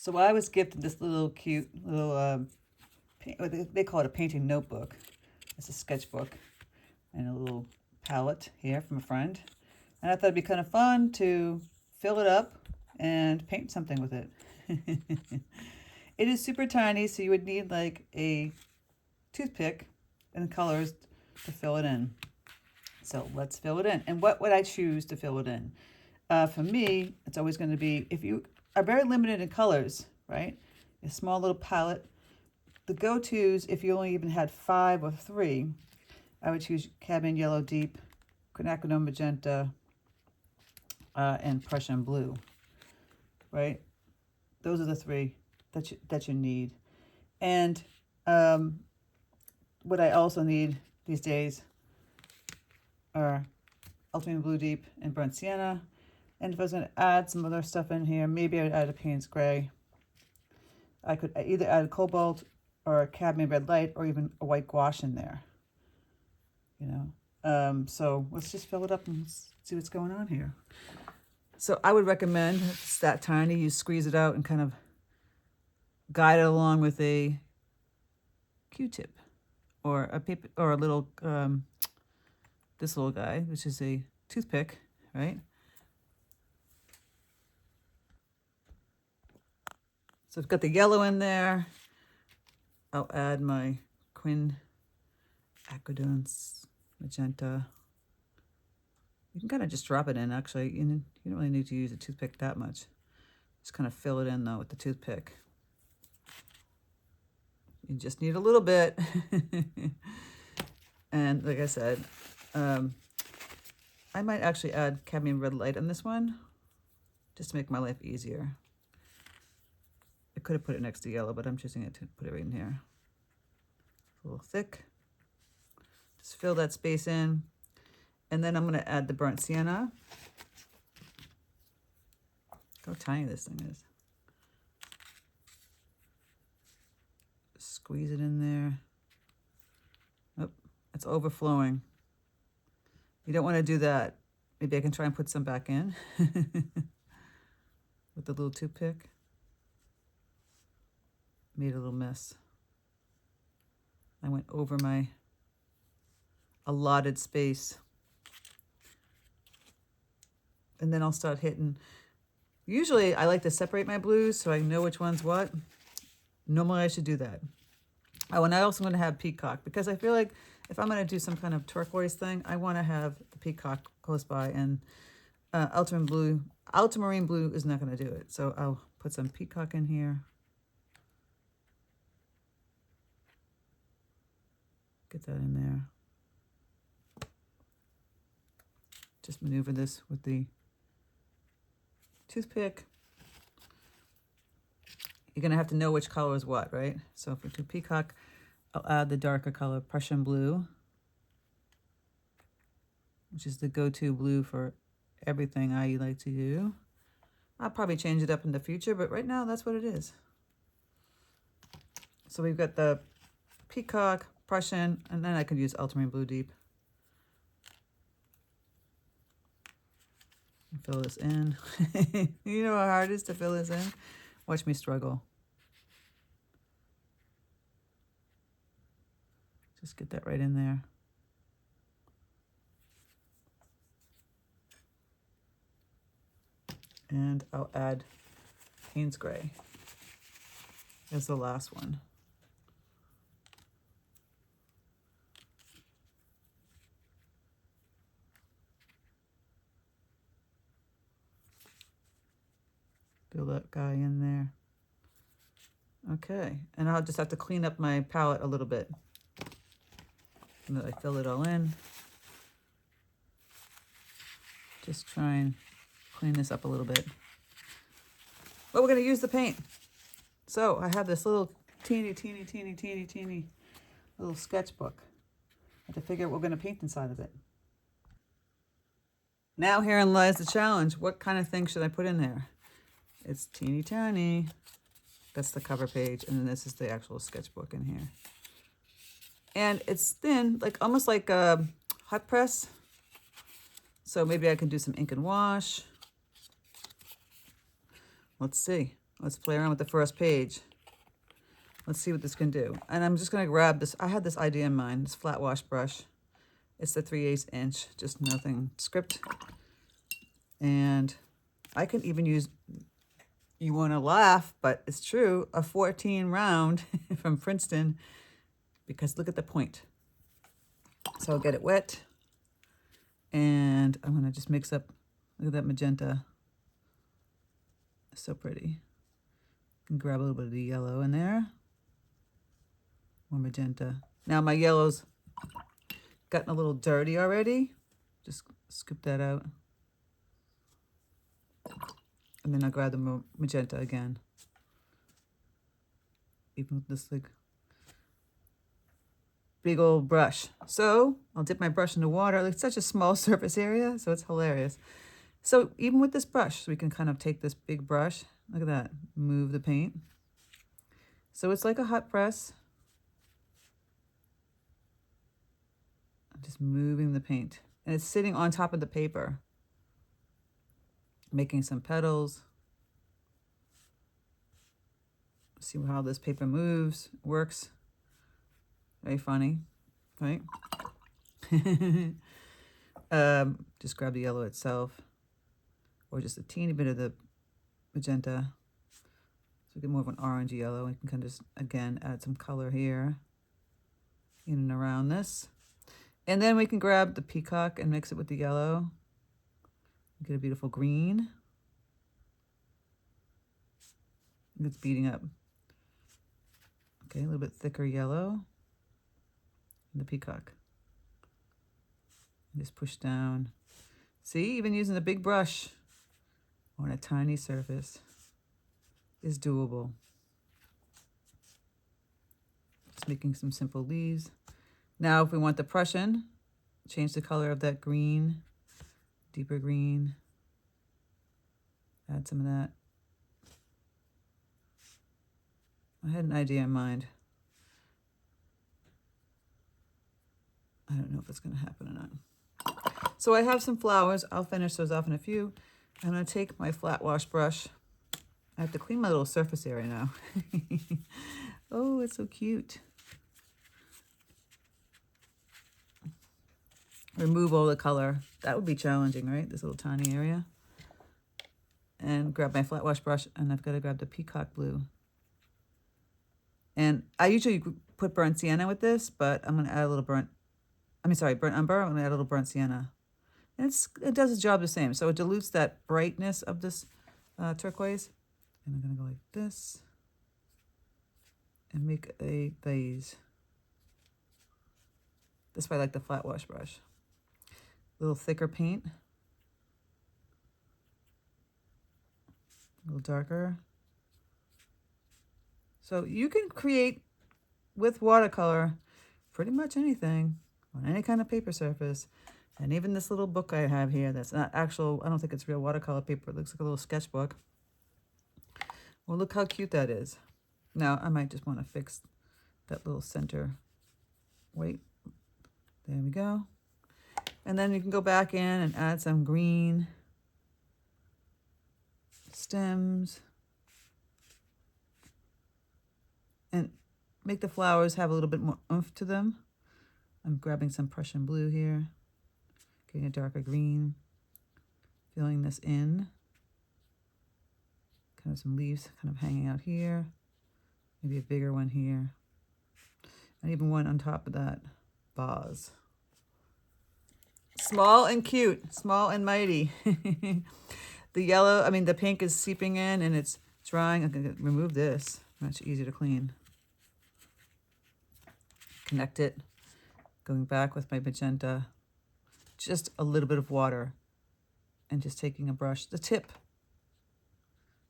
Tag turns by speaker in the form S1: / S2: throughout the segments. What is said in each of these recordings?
S1: So I was gifted this little cute little, they call it a painting notebook. It's a sketchbook and a little palette here from a friend. And I thought it'd be kind of fun to fill it up and paint something with it. It is super tiny, so you would need like a toothpick and colors to fill it in. So let's fill it in. And what would I choose to fill it in? For me, it's always going to be, if you are very limited in colors, right? A small little palette. The go-tos, if you only even had 5 or 3, I would choose cadmium yellow deep, quinacridone magenta, and Prussian blue, right? Those are the 3 that you need. And what I also need these days are ultramarine blue deep and burnt sienna. And if I was going to add some other stuff in here, maybe I would add a Paynes gray. I could either add a cobalt or a cadmium red light or even a white gouache in there. You know, so let's just fill it up and see what's going on here. So I would recommend, if it's that tiny, you squeeze it out and kind of guide it along with a Q-tip or a paper or a little this little guy, which is a toothpick, right? So I've got the yellow in there. I'll add my quinacridone magenta. You can kind of just drop it in, actually. You don't really need to use a toothpick that much. Just kind of fill it in, though, with the toothpick. You just need a little bit. And like I said, I might actually add cadmium red light on this one, just to make my life easier. I could have put it next to yellow, but I'm choosing it to put it right in here. A little thick. Just fill that space in. And then I'm going to add the burnt sienna. Look how tiny this thing is. Squeeze it in there. Oh, it's overflowing. You don't want to do that. Maybe I can try and put some back in with the little toothpick. Made a little mess. I went over my allotted space. And then I'll start hitting. Usually I like to separate my blues so I know which one's what. Normally I should do that. Oh, and I also want to have peacock because I feel like if I'm going to do some kind of turquoise thing, I want to have the peacock close by, and ultramarine blue is not going to do it. So I'll put some peacock in here. Get that in there. Just maneuver this with the toothpick. You're going to have to know which color is what, right? So if we do peacock, I'll add the darker color, Prussian blue, which is the go-to blue for everything I like to do. I'll probably change it up in the future, but right now that's what it is. So we've got the peacock, Prussian, and then I could use ultramarine blue deep. Fill this in. You know how hard it is to fill this in? Watch me struggle. Just get that right in there. And I'll add Paynes gray as the last one. Fill that guy in there. Okay, and I'll just have to clean up my palette a little bit. And then I fill it all in. Just try and clean this up a little bit. But we're going to use the paint. So I have this little teeny little sketchbook. I have to figure out what we're going to paint inside of it. Now herein lies the challenge. What kind of thing should I put in there? It's teeny tiny. That's the cover page. And then this is the actual sketchbook in here. And it's thin, like almost like a hot press. So maybe I can do some ink and wash. Let's see. Let's play around with the first page. Let's see what this can do. And I'm just gonna grab this. I had this idea in mind, this flat wash brush. It's the 3/8 inch, just nothing script. And I can even use, you wanna laugh, but it's true, a 14 round from Princeton, because look at the point. So I'll get it wet. And I'm gonna just mix up, look at that magenta. So pretty. Can grab a little bit of the yellow in there. More magenta. Now my yellow's gotten a little dirty already. Just scoop that out. And then I'll grab the magenta again. Even with this like big old brush. So I'll dip my brush in the water. It's such a small surface area, so it's hilarious. So even with this brush, we can kind of take this big brush, look at that, move the paint. So it's like a hot press. I'm just moving the paint. And it's sitting on top of the paper. Making some petals. See how this paper moves, works. Very funny, right? Just grab the yellow itself. Or just a teeny bit of the magenta. So we get more of an orangey yellow. We can kind of just, again, add some color here. In and around this. And then we can grab the peacock and mix it with the yellow. Get a beautiful green. It's beating up. Okay, a little bit thicker yellow. And the peacock. And just push down. See, even using a big brush on a tiny surface is doable. Just making some simple leaves. Now, if we want the Prussian, change the color of that green, deeper green. Add some of that. I had an idea in mind. I don't know if it's going to happen or not. So I have some flowers. I'll finish those off in a few. I'm going to take my flat wash brush. I have to clean my little surface area now. Oh, it's so cute. Remove all the color. That would be challenging, right? This little tiny area. And grab my flat wash brush, and I've got to grab the peacock blue. And I usually put burnt sienna with this, but I'm going to add a little burnt umber. I'm going to add a little burnt sienna. And it does its job the same. So it dilutes that brightness of this turquoise. And I'm going to go like this. And make a vase. That's why I like the flat wash brush. A little thicker paint. A little darker. So you can create with watercolor pretty much anything on any kind of paper surface. And even this little book I have here, that's not actual, I don't think it's real watercolor paper. It looks like a little sketchbook. Well, look how cute that is. Now, I might just want to fix that little center white. There we go. And then you can go back in and add some green stems. And make the flowers have a little bit more oomph to them. I'm grabbing some Prussian blue here. Getting a darker green. Filling this in. Kind of some leaves kind of hanging out here. Maybe a bigger one here. And even one on top of that vase. Small and cute. Small and mighty. The pink is seeping in and it's drying. I'm going to remove this. Much easier to clean. Connect it. Going back with my magenta. Just a little bit of water. And just taking a brush. The tip.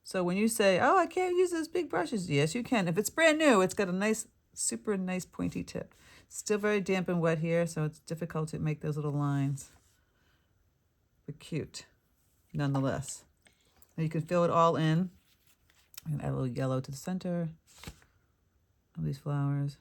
S1: So when you say, oh, I can't use those big brushes. Yes, you can. If it's brand new, it's got a nice, super nice pointy tip. Still very damp and wet here, so it's difficult to make those little lines. But cute, nonetheless. Now you can fill it all in. And add a little yellow to the center of these flowers.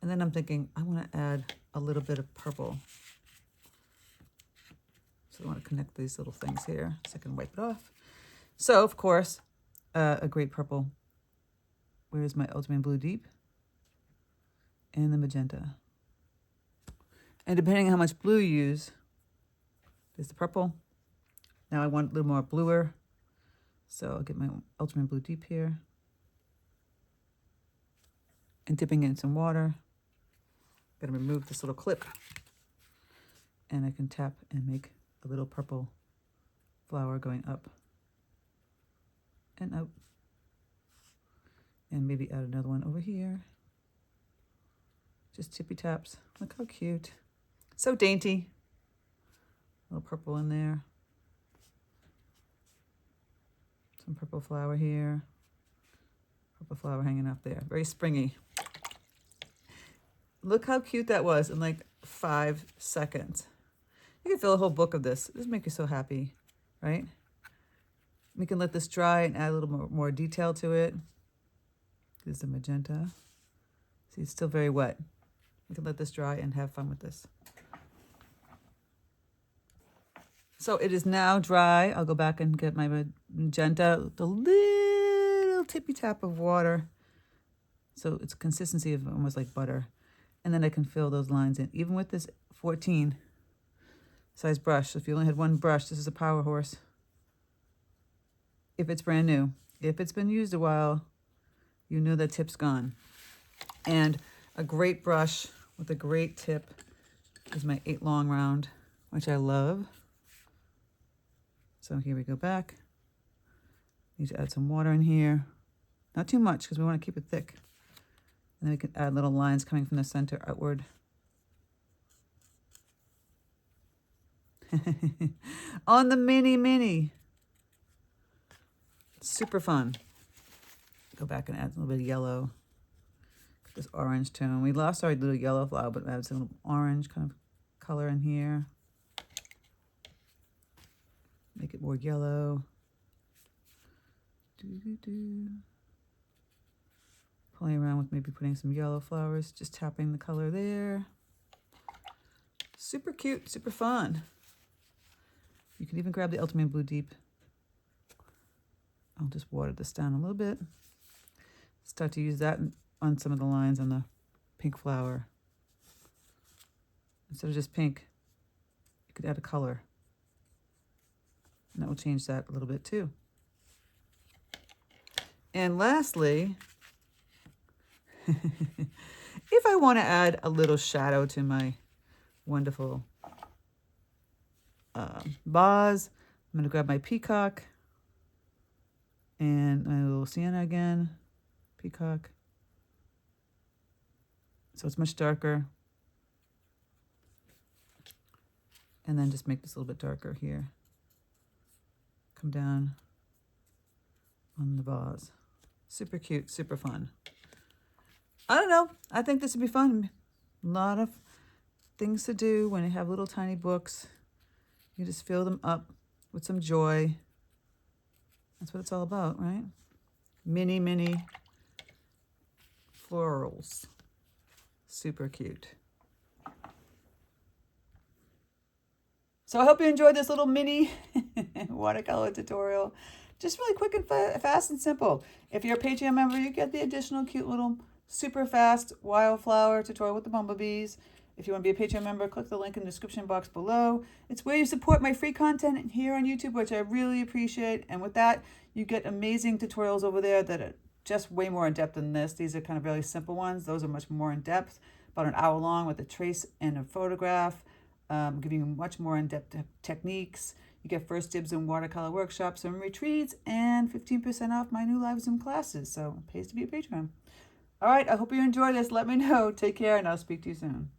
S1: And then I'm thinking, I want to add a little bit of purple. So I want to connect these little things here so I can wipe it off. So, of course, a great purple. Where's my ultramarine blue deep? And the magenta. And depending on how much blue you use, there's the purple. Now I want a little more bluer. So I'll get my ultramarine blue deep here. And dipping it in some water. I'm gonna remove this little clip. And I can tap and make a little purple flower going up and out. And maybe add another one over here. Just tippy taps. Look how cute. So dainty. A little purple in there. Some purple flower here. Purple flower hanging up there. Very springy. Look how cute that was in like 5 seconds. You can fill a whole book of this. This make you so happy, right? We can let this dry and add a little more detail to it. There's the magenta. See, it's still very wet. We can let this dry and have fun with this. So it is now dry. I'll go back and get my magenta, the little tippy tap of water. So it's consistency of almost like butter. And then I can fill those lines in. Even with this 14 size brush. So if you only had one brush, this is a power horse. If it's brand new. If it's been used a while, you know that tip's gone. And a great brush with a great tip is my 8 long round, which I love. So here we go back. Need to add some water in here. Not too much because we want to keep it thick. And then we can add little lines coming from the center outward. On the mini. Super fun. Go back and add a little bit of yellow. This orange tone. We lost our little yellow flower, but add some orange kind of color in here. Make it more yellow. Playing around with maybe putting some yellow flowers, just tapping the color there. Super cute, super fun. You can even grab the ultramarine blue deep. I'll just water this down a little bit. Start to use that on some of the lines on the pink flower. Instead of just pink, you could add a color. And that will change that a little bit too. And lastly, if I want to add a little shadow to my wonderful vase, I'm going to grab my peacock and my little Sienna again, peacock. So it's much darker. And then just make this a little bit darker here. Come down on the vase. Super cute, super fun. I don't know. I think this would be fun. A lot of things to do when you have little tiny books. You just fill them up with some joy. That's what it's all about, right? Mini florals. Super cute. So I hope you enjoyed this little mini watercolor tutorial. Just really quick and fast and simple. If you're a Patreon member, you get the additional cute little super fast wildflower tutorial with the bumblebees. If you want to be a Patreon member, click the link in the description box below. It's where you support my free content here on YouTube, which I really appreciate. And with that, you get amazing tutorials over there that are just way more in depth than this. These are kind of really simple ones. Those are much more in depth, about an hour long with a trace and a photograph, giving you much more in-depth techniques. You get first dibs in watercolor workshops and retreats, and 15% off my new live Zoom classes. So it pays to be a Patreon. All right, I hope you enjoyed this. Let me know. Take care, and I'll speak to you soon.